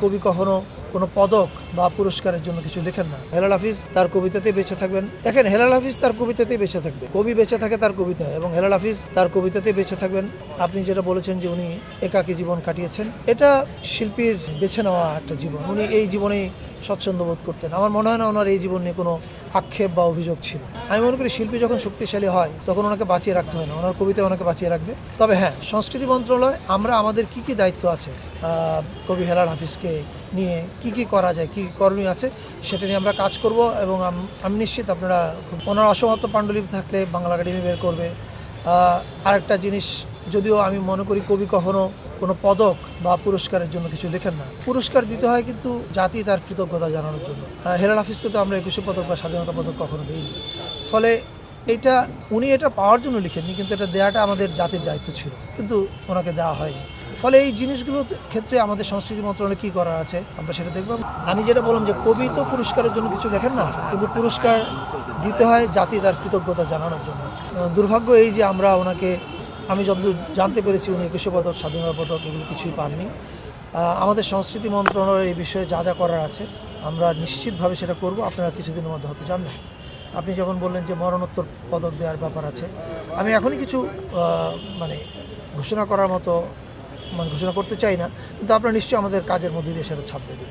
কবি কখনো কোনো পদক বা পুরস্কারের জন্য কিছু লেখেন না। হেলাল হাফিজ তার কবিতাতেই বেঁচে থাকবেন। দেখেন, হেলাল হাফিজ তার কবিতাতেই বেঁচে থাকবে, কবি বেঁচে থাকে তার কবিতায়, এবং হেলাল হাফিজ তার কবিতাতেই বেঁচে থাকবেন। আপনি যেটা বলেছেন যে উনি একাকী জীবন কাটিয়েছেন, এটা শিল্পীর বেছে নেওয়া একটা জীবন। উনি এই জীবনেই স্বচ্ছন্দ বোধ করতেন। আমার মনে হয় না ওনার এই জীবন নিয়ে কোনো আক্ষেপ বা অভিযোগ ছিল। আমি মনে করি শিল্পী যখন শক্তিশালী হয় তখন ওনাকে বাঁচিয়ে রাখতে হয় না, ওনার কবিতা ওনাকে বাঁচিয়ে রাখবে। তবে হ্যাঁ, সংস্কৃতি মন্ত্রণালয় আমরা আমাদের কি কি দায়িত্ব আছে কবি হেলাল হাফিজকে নিয়ে কি কি করা যায়, কি করণীয় আছে, সেটা নিয়ে আমরা কাজ করব। এবং আমি নিশ্চিত আপনারা ওনার অসমাপ্ত পাণ্ডুলিপি থাকলে বাংলা একাডেমি বের করবে। আরেকটা জিনিস, যদিও আমি মনে করি কবি কখনো কোনো পদক বা পুরস্কারের জন্য কিছু লেখেন না। পুরস্কার দিতে হয় কিন্তু জাতি তার কৃতজ্ঞতা জানানোর জন্য। হেলাল হাফিজকে তো আমরা 21 পদক বা স্বাধীনতা পদক কখনো দিইনি। ফলে উনি এটা পাওয়ার জন্য লিখেননি, কিন্তু এটা দেওয়াটা আমাদের জাতির দায়িত্ব ছিল, কিন্তু ওনাকে দেওয়া হয়নি। ফলে এই জিনিসগুলোর ক্ষেত্রে আমাদের সংস্কৃতি মন্ত্রণালয়ে কী করা আছে আমরা সেটা দেখব। আমি যেটা বললাম যে কবি তো পুরস্কারের জন্য কিছু লেখেন না, কিন্তু পুরস্কার দিতে হয় জাতি তার কৃতজ্ঞতা জানানোর জন্য। দুর্ভাগ্য এই যে আমি যতদূর জানতে পেরেছি উনি 21 পদক, স্বাধীনতা পদক এগুলো কিছুই পাননি। আমাদের সংস্কৃতি মন্ত্রণালয়ের এই বিষয়ে যা যা করার আছে আমরা নিশ্চিতভাবে সেটা করব। আপনারা কিছুদিনের মধ্যে হতে জানবেন। আপনি যখন বললেন যে মরণোত্তর পদক দেওয়ার ব্যাপার আছে, আমি এখনই কিছু ঘোষণা করার মতো ঘোষণা করতে চাই না, কিন্তু আপনারা নিশ্চয়ই আমাদের কাজের মধ্যে দিয়ে সেটা ছাপ দেবেন।